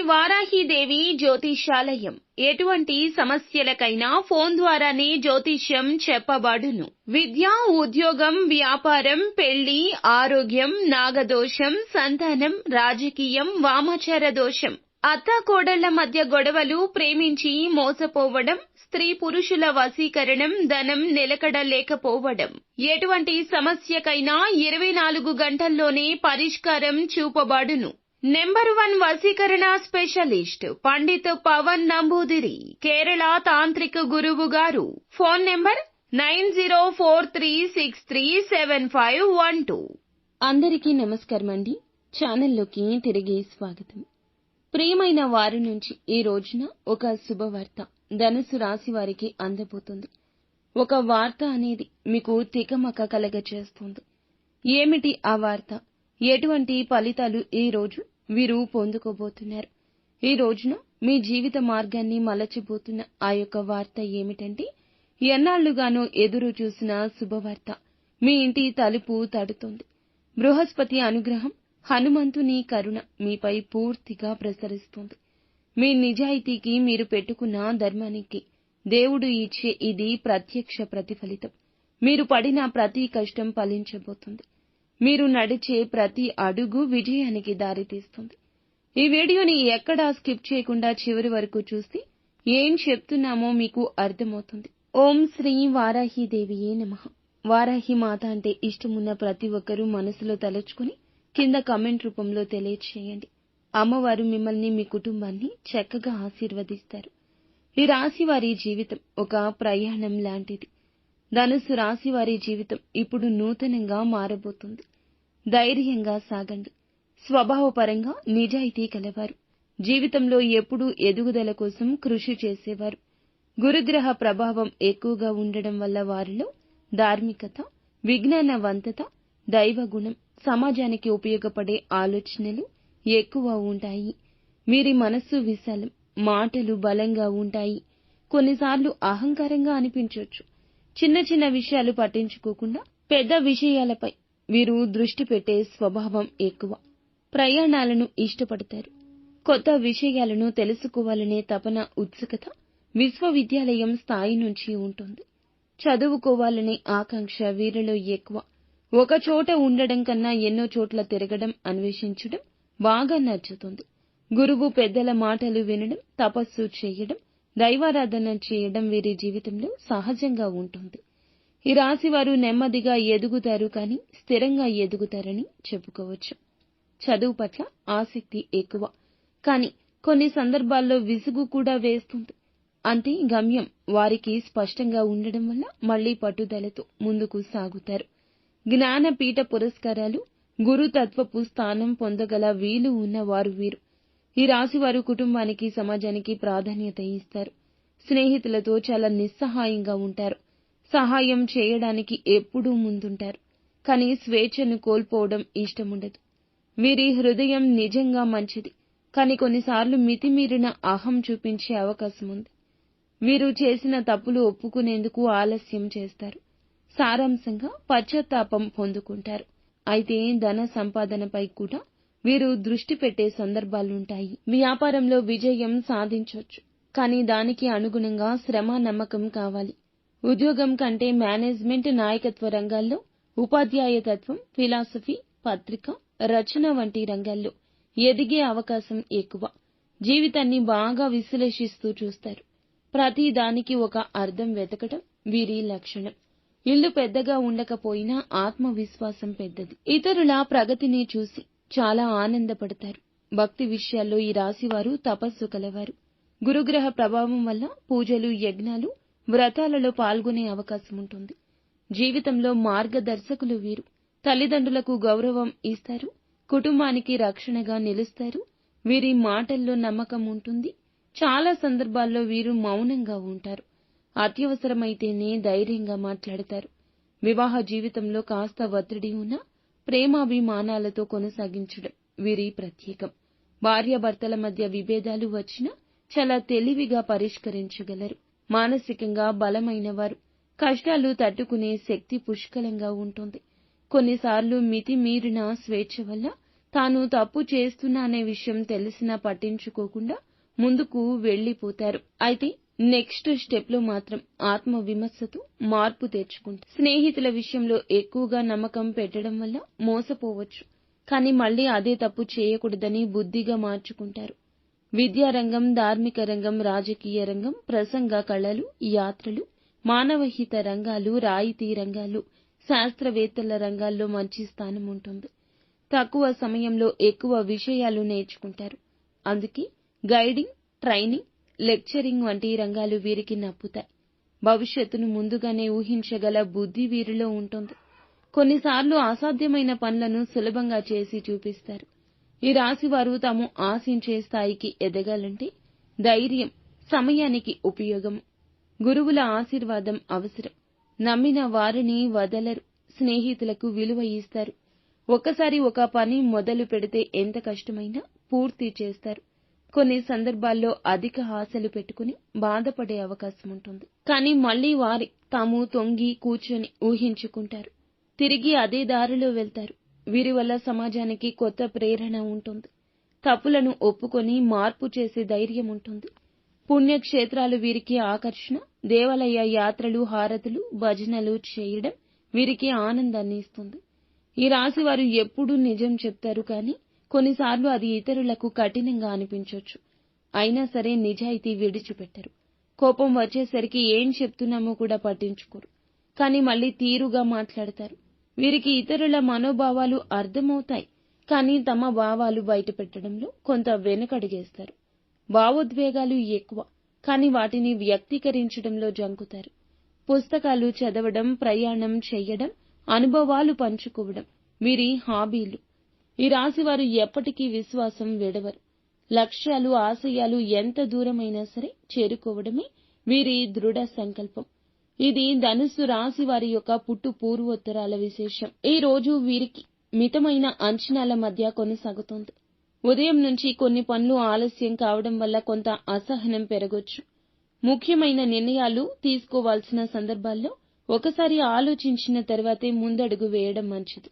వారాహిదేవి జ్యోతిషాలయం ఎటువంటి సమస్యలకైనా ఫోన్ ద్వారానే జ్యోతిష్యం చెప్పబడును. విద్య, ఉద్యోగం, వ్యాపారం, పెళ్లి, ఆరోగ్యం, నాగదోషం, సంతానం, రాజకీయం, వామాచార దోషం, అత్తాకోడళ్ల మధ్య గొడవలు, ప్రేమించి మోసపోవడం, స్త్రీ పురుషుల వశీకరణం, ధనం నిలకడ లేకపోవడం, ఎటువంటి సమస్యకైనా 24 గంటల్లోనే పరిష్కారం చూపబడును. నెంబర్ 1 వశీకరణ స్పెషలిస్ట్ పండిత్ పవన్ నంబూదిరి, కేరళ తాంత్రిక గురువు గారు. Phone number 9043637512. అందరికీ నమస్కారం అండి. ఛానల్లోకి తిరిగి స్వాగతం. ప్రియమైన వారి నుంచి ఈ రోజున ఒక శుభవార్త ధనుసు రాశి వారికి అందబోతుంది. ఒక వార్త అనేది మీకు తికమక కలగచేస్తుంది. ఏమిటి ఆ వార్త? ఎటువంటి ఫలితాలు ఈ రోజు వీరు పొందుకోబోతున్నారు? ఈ రోజున మీ జీవిత మార్గాన్ని మలచబోతున్న ఆ యొక్క వార్త ఏమిటంటే, ఎన్నాళ్లుగానో ఎదురు చూసిన శుభవార్త మీ ఇంటి తలుపు తడుతోంది. బృహస్పతి అనుగ్రహం, హనుమంతుని కరుణ మీపై పూర్తిగా ప్రసరిస్తుంది. మీ నిజాయితీకి, మీరు పెట్టుకున్న ధర్మానికి దేవుడు ఇచ్చే ఇది ప్రత్యక్ష ప్రతిఫలితం. మీరు పడిన ప్రతి కష్టం ఫలించబోతుంది. మీరు నడిచే ప్రతి అడుగు విజయానికి దారితీస్తుంది. ఈ వీడియోని ఎక్కడా స్కిప్ చేయకుండా చివరి వరకు చూస్తే ఏం చెప్తున్నామో మీకు అర్థమవుతుంది. ఓం శ్రీ వారాహిదేవియే నమః. వారాహి మాత అంటే ఇష్టమున్న ప్రతి ఒక్కరూ మనసులో తలుచుకుని కింద కామెంట్ రూపంలో తెలియచేయండి. అమ్మవారు మిమ్మల్ని, మీ కుటుంబాన్ని చక్కగా ఆశీర్వదిస్తారు. ఈ రాశి వారి జీవితం ఒక ప్రయాణం లాంటిది. ధనుసు రాశి వారి జీవితం ఇప్పుడు నూతనంగా మారబోతుంది. ధైర్యంగా సాగండి. స్వభావపరంగా నిజాయితీ కలవారు. జీవితంలో ఎప్పుడూ ఎదుగుదల కోసం కృషి చేసేవారు. గురుగ్రహ ప్రభావం ఎక్కువగా ఉండడం వల్ల వారిలో ధార్మికత, విజ్ఞానవంతత, దైవగుణం, సమాజానికి ఉపయోగపడే ఆలోచనలు ఎక్కువ ఉంటాయి. వీరి మనస్సు విశాలం, మాటలు బలంగా ఉంటాయి. కొన్నిసార్లు అహంకారంగా అనిపించవచ్చు. చిన్న చిన్న విషయాలు పట్టించుకోకుండా పెద్ద విషయాలపై వీరు దృష్టి పెట్టే స్వభావం ఎక్కువ. ప్రయాణాలను ఇష్టపడతారు. కొత్త విషయాలను తెలుసుకోవాలనే తపన, ఉత్సుకత విశ్వవిద్యాలయం స్థాయి నుంచి ఉంటుంది. చదువుకోవాలనే ఆకాంక్ష వీరిలో ఎక్కువ. ఒక చోట ఉండడం కన్నా ఎన్నో చోట్ల తిరగడం, అన్వేషించడం బాగా నచ్చుతుంది. గురువు, పెద్దల మాటలు వినడం, తపస్సు చేయడం, దైవారాధన చేయడం వీరి జీవితంలో సహజంగా ఉంటుంది. ఈ రాశి వారు నెమ్మదిగా ఎదుగుతారు, కానీ స్థిరంగా ఎదుగుతారని చెప్పుకోవచ్చు. చదువు పట్ల ఆసక్తి ఎక్కువ, కానీ కొన్ని సందర్భాల్లో విసుగు కూడా వేస్తుంది. అంటే గమ్యం వారికి స్పష్టంగా ఉండడం వల్ల మళ్లీ పట్టుదలతో ముందుకు సాగుతారు. జ్ఞానపీఠ పురస్కారాలు, గురుతత్వపు స్థానం పొందగల వీలు ఉన్నవారు వీరు. ఈ రాశివారు కుటుంబానికి, సమాజానికి ప్రాధాన్యత ఇస్తారు. స్నేహితులతో చాలా నిస్సహాయంగా ఉంటారు. సహాయం చేయడానికి ఎప్పుడూ ముందుంటారు, కానీ స్వేచ్ఛను కోల్పోవడం ఇష్టముండదు. వీరి హృదయం నిజంగా మంచిది, కానీ కొన్నిసార్లు మితిమీరిన అహం చూపించే అవకాశం ఉంది. వీరు చేసిన తప్పులు ఒప్పుకునేందుకు ఆలస్యం చేస్తారు. సారాంశంగా పశ్చాత్తాపం పొందుకుంటారు. అయితే ధన సంపాదనపై కూడా వీరు దృష్టి పెట్టే సందర్భాలుంటాయి. వ్యాపారంలో విజయం సాధించొచ్చు, కానీ దానికి అనుగుణంగా శ్రమ, నమ్మకం కావాలి. ఉద్యోగం కంటే మేనేజ్మెంట్, నాయకత్వ రంగాల్లో, ఉపాధ్యాయతత్వం, ఫిలాసఫీ, పత్రిక, రచన వంటి రంగాల్లో ఎదిగే అవకాశం ఎక్కువ. జీవితాన్ని బాగా విశ్లేషిస్తూ చూస్తారు. ప్రతి దానికి ఒక అర్థం వెతకడం వీరి లక్షణం. ఇల్లు పెద్దగా ఉండకపోయినా ఆత్మవిశ్వాసం పెద్దది. ఇతరుల ప్రగతిని చూసి చాలా ఆనందపడతారు. భక్తి విషయాల్లో ఈ రాశివారు తపస్సు కలవారు. గురుగ్రహ ప్రభావం వల్ల పూజలు, యజ్ఞాలు, వ్రతాలలో పాల్గొనే అవకాశం ఉంటుంది. జీవితంలో మార్గదర్శకులు వీరు. తల్లిదండ్రులకు గౌరవం ఇస్తారు. కుటుంబానికి రక్షణగా నిలుస్తారు. వీరి మాటల్లో నమ్మకం ఉంటుంది. చాలా సందర్భాల్లో వీరు మౌనంగా ఉంటారు. అత్యవసరమైతేనే ధైర్యంగా మాట్లాడతారు. వివాహ జీవితంలో కాస్త ఒత్తిడి ఉన్నా ప్రేమాభిమానాలతో కొనసాగించడం వీరి ప్రత్యేకం. భార్యాభర్తల మధ్య విభేదాలు వచ్చినా చాలా తెలివిగా పరిష్కరించగలరు. మానసికంగా బలమైనవారు. కష్టాలు తట్టుకునే శక్తి పుష్కలంగా ఉంటుంది. కొన్నిసార్లు మితిమీరిన స్వేచ్ఛ వల్ల తాను తప్పు చేస్తున్నా అనే విషయం తెలిసినా పట్టించుకోకుండా ముందుకు వెళ్లిపోతారు. అయితే నెక్స్ట్ స్టెప్ లో మాత్రం ఆత్మ విమర్శతో మార్పు తెచ్చుకుంటారు. స్నేహితుల విషయంలో ఎక్కువగా నమ్మకం పెట్టడం వల్ల మోసపోవచ్చు, కానీ మళ్లీ అదే తప్పు చేయకూడదని బుద్ధిగా మార్చుకుంటారు. విద్యారంగం, ధార్మిక రంగం, రాజకీయ రంగం, ప్రసంగ కళలు, యాత్రలు, మానవహిత రంగాలు, రాయితీ రంగాలు, శాస్త్రవేత్తల రంగాల్లో మంచి స్థానం ఉంటుంది. తక్కువ సమయంలో ఎక్కువ విషయాలు నేర్చుకుంటారు. అందుకే గైడింగ్, ట్రైనింగ్, లెక్చరింగ్ వంటి రంగాలు వీరికి నప్పుతాయి. భవిష్యత్తును ముందుగానే ఊహించగల బుద్ధి వీరిలో ఉంటుంది. కొన్నిసార్లు అసాధ్యమైన పనులను సులభంగా చేసి చూపిస్తారు. ఈ రాశివారు తాము ఆశించే స్థాయికి ఎదగాలంటే ధైర్యం, సమయానికి ఉపయోగం, గురువుల ఆశీర్వాదం అవసరం. నమ్మిన వారిని వదలరు, స్నేహితులకు విలువ ఇస్తారు. ఒక్కసారి ఒక పని మొదలు పెడితే ఎంత కష్టమైనా పూర్తి చేస్తారు. కొన్ని సందర్భాల్లో అధిక ఆశలు పెట్టుకుని బాధపడే అవకాశం ఉంటుంది. కానీ మళ్లీ వారి తాము తొంగి కూర్చొని ఊహించుకుంటారు. తిరిగి అదే దారిలో వెళ్తారు. వీరి వల్ల సమాజానికి కొత్త ప్రేరణ ఉంటుంది. తప్పులను ఒప్పుకొని మార్పు చేసే ధైర్యం ఉంటుంది. పుణ్యక్షేత్రాలు వీరికి ఆకర్షణ. దేవాలయ యాత్రలు, హారతులు, భజనలు చేయడం వీరికి ఆనందాన్ని ఇస్తుంది. ఈ రాశి వారు ఎప్పుడూ నిజం చెప్తారు, కానీ కొన్నిసార్లు అది ఇతరులకు కఠినంగా అనిపించొచ్చు. అయినా సరే నిజాయితీ విడిచిపెట్టరు. కోపం వచ్చేసరికి ఏం చెప్తున్నామో కూడా పట్టించుకోరు, కానీ మళ్లీ తీరుగా మాట్లాడతారు. వీరికి ఇతరుల మనోభావాలు అర్థమవుతాయి, కానీ తమ భావాలు బయటపెట్టడంలో కొంత వెనుకడుగేస్తారు. భావోద్వేగాలు ఎక్కువ, కానీ వాటిని వ్యక్తీకరించడంలో జంకుతారు. పుస్తకాలు చదవడం, ప్రయాణం చేయడం, అనుభవాలు పంచుకోవడం వీరి హాబీలు. ఈ రాశివారు ఎప్పటికీ విశ్వాసం విడవరు. లక్ష్యాలు, ఆశయాలు ఎంత దూరమైనా సరే చేరుకోవడమే వీరి దృఢ సంకల్పం. ఇది ధనుస్సు రాశి వారి యొక్క పుట్టు పూర్వోత్తరాల విశేషం. ఈ రోజు వీరికి మితమైన అంచనాల మధ్య కొనసాగుతోంది. ఉదయం నుంచి కొన్ని పనులు ఆలస్యం కావడం వల్ల కొంత అసహనం పెరగొచ్చు. ముఖ్యమైన నిర్ణయాలు తీసుకోవాల్సిన సందర్భాల్లో ఒకసారి ఆలోచించిన తర్వాతే ముందడుగు వేయడం మంచిది.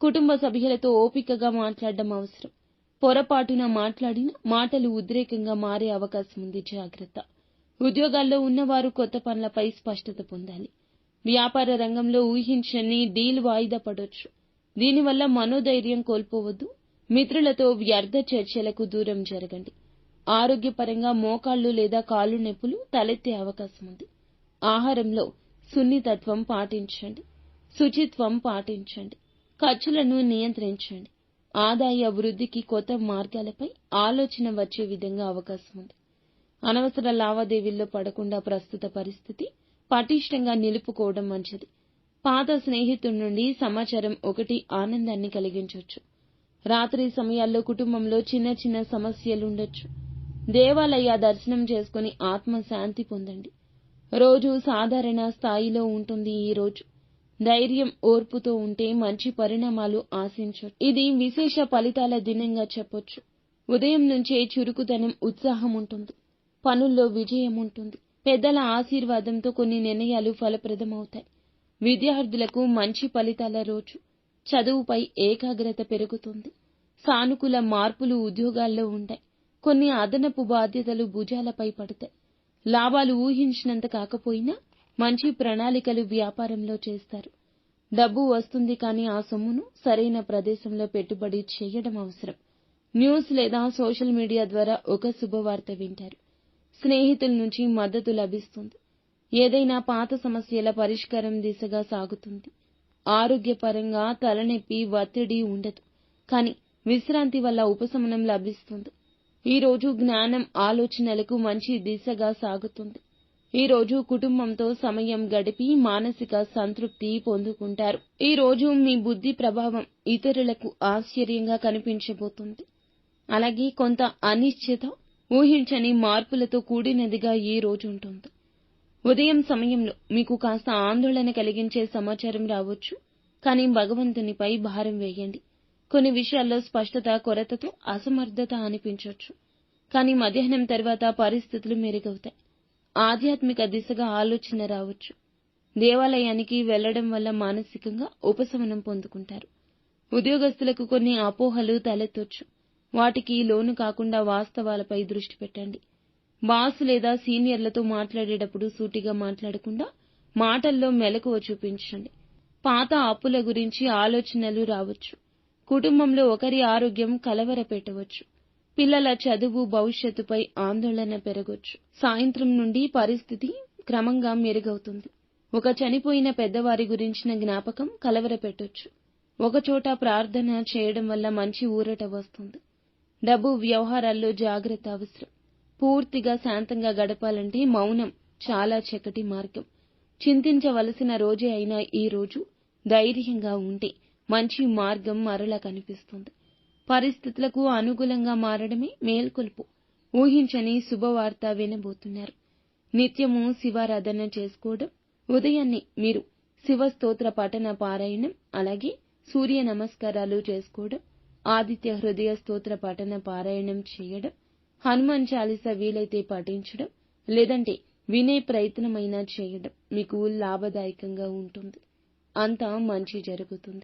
కుటుంబ సభ్యులతో ఓపికగా మాట్లాడడం అవసరం. పొరపాటున మాట్లాడిన మాటలు ఉద్రేకంగా మారే అవకాశం ఉంది, జాగ్రత్త. ఉద్యోగాల్లో ఉన్నవారు కొత్త పనులపై స్పష్టత పొందాలి. వ్యాపార రంగంలో ఊహించని డీల్ వాయిదా పడొచ్చు. దీనివల్ల మనోధైర్యం కోల్పోవద్దు. మిత్రులతో వ్యర్థ చర్చలకు దూరం జరగండి. ఆరోగ్యపరంగా మోకాళ్లు లేదా కాళ్ళు నొప్పులు తలెత్తే అవకాశం ఉంది. ఆహారంలో సున్నితత్వం పాటించండి. శుచిత్వం పాటించండి. ఖర్చులను నియంత్రించండి. ఆదాయ వృద్ధికి కొత్త మార్గాలపై ఆలోచన వచ్చే విధంగా అవకాశం ఉంది. అనవసర లావాదేవీల్లో పడకుండా ప్రస్తుత పరిస్థితి పటిష్టంగా నిలుపుకోవడం మంచిది. పాత స్నేహితుడి నుండి సమాచారం ఒకటి ఆనందాన్ని కలిగించొచ్చు. రాత్రి సమయాల్లో కుటుంబంలో చిన్న చిన్న సమస్యలుండొచ్చు. దేవాలయ దర్శనం చేసుకుని ఆత్మశాంతి పొందండి. రోజు సాధారణ స్థాయిలో ఉంటుంది. ఈ రోజు ధైర్యం, ఓర్పుతో ఉంటే మంచి పరిణామాలు ఆశించొచ్చు. ఇది విశేష ఫలితాల దినంగా చెప్పొచ్చు. ఉదయం నుంచే చురుకుదనం, ఉత్సాహం ఉంటుంది. పనుల్లో విజయం ఉంటుంది. పెద్దల ఆశీర్వాదంతో కొన్ని నిర్ణయాలు ఫలప్రదమవుతాయి. విద్యార్థులకు మంచి ఫలితాల రోజు. చదువుపై ఏకాగ్రత పెరుగుతుంది. సానుకూల మార్పులు ఉద్యోగాల్లో ఉంటాయి. కొన్ని అదనపు బాధ్యతలు భుజాలపై పడతాయి. లాభాలు ఊహించినంత కాకపోయినా మంచి ప్రణాళికలు వ్యాపారంలో చేస్తారు. డబ్బు వస్తుంది, కానీ ఆ సొమ్మును సరైన ప్రదేశంలో పెట్టుబడి చేయడం అవసరం. న్యూస్ లేదా సోషల్ మీడియా ద్వారా ఒక శుభవార్త వింటారు. స్నేహితుల నుంచి మద్దతు లభిస్తుంది. ఏదైనా పాత సమస్యల పరిష్కారం దిశగా సాగుతుంది. ఆరోగ్యపరంగా తలనొప్పి, ఒత్తిడి ఉండదు, కానీ విశ్రాంతి వల్ల ఉపశమనం లభిస్తుంది. ఈ రోజు జ్ఞానం, ఆలోచనలకు మంచి దిశగా సాగుతుంది. ఈ రోజు కుటుంబంతో సమయం గడిపి మానసిక సంతృప్తి పొందుకుంటారు. ఈ రోజు మీ బుద్ధి ప్రభావం ఇతరులకు ఆశ్చర్యంగా కనిపించబోతుంది. అలాగే కొంత అనిశ్చిత, ఊహించని మార్పులతో కూడినదిగా ఈ రోజు ఉంటుంది. ఉదయం సమయంలో మీకు కాస్త ఆందోళన కలిగించే సమాచారం రావచ్చు, కానీ భగవంతునిపై భారం వేయండి. కొన్ని విషయాల్లో స్పష్టత కొరతతో అసమర్థత అనిపించొచ్చు, కానీ మధ్యాహ్నం తర్వాత పరిస్థితులు మెరుగవుతాయి. ఆధ్యాత్మిక దిశగా ఆలోచన రావచ్చు. దేవాలయానికి వెళ్లడం వల్ల మానసికంగా ఉపశమనం పొందుకుంటారు. ఉద్యోగస్తులకు కొన్ని అపోహలు తలెత్తొచ్చు. వాటికి లోను కాకుండా వాస్తవాలపై దృష్టి పెట్టండి. బాస్ లేదా సీనియర్లతో మాట్లాడేటప్పుడు సూటిగా మాట్లాడకుండా మాటల్లో మెలకువ చూపించండి. పాత అప్పుల గురించి ఆలోచనలు రావచ్చు. కుటుంబంలో ఒకరి ఆరోగ్యం కలవరపెట్టవచ్చు. పిల్లల చదువు, భవిష్యత్తుపై ఆందోళన పెరగొచ్చు. సాయంత్రం నుండి పరిస్థితి క్రమంగా మెరుగవుతుంది. ఒక చనిపోయిన పెద్దవారి గురించిన జ్ఞాపకం కలవరపెట్టొచ్చు. ఒకచోట ప్రార్థన చేయడం వల్ల మంచి ఊరట వస్తుంది. డబ్బు వ్యవహారాల్లో జాగ్రత్త అవసరం. పూర్తిగా శాంతంగా గడపాలంటే మౌనం చాలా చక్కటి మార్గం. చింతించవలసిన రోజే అయినా ఈ రోజు ధైర్యంగా ఉంటే మంచి మార్గం మరలా కనిపిస్తుంది. పరిస్థితులకు అనుకూలంగా మారడమే మేల్కొలుపు. ఊహించని శుభవార్త వినబోతున్నారు. నిత్యము శివారాధన చేసుకోవడం, ఉదయాన్నే మీరు శివ స్తోత్ర పఠన పారాయణం, అలాగే సూర్య నమస్కారాలు చేసుకోవడం, ఆదిత్య హృదయ స్తోత్ర పఠన పారాయణం చేయడం, హనుమాన్ చాలీస వీలైతే పఠించడం, లేదంటే వినే ప్రయత్నమైనా చేయడం మీకు లాభదాయకంగా ఉంటుంది. అంతా మంచి జరుగుతుంది.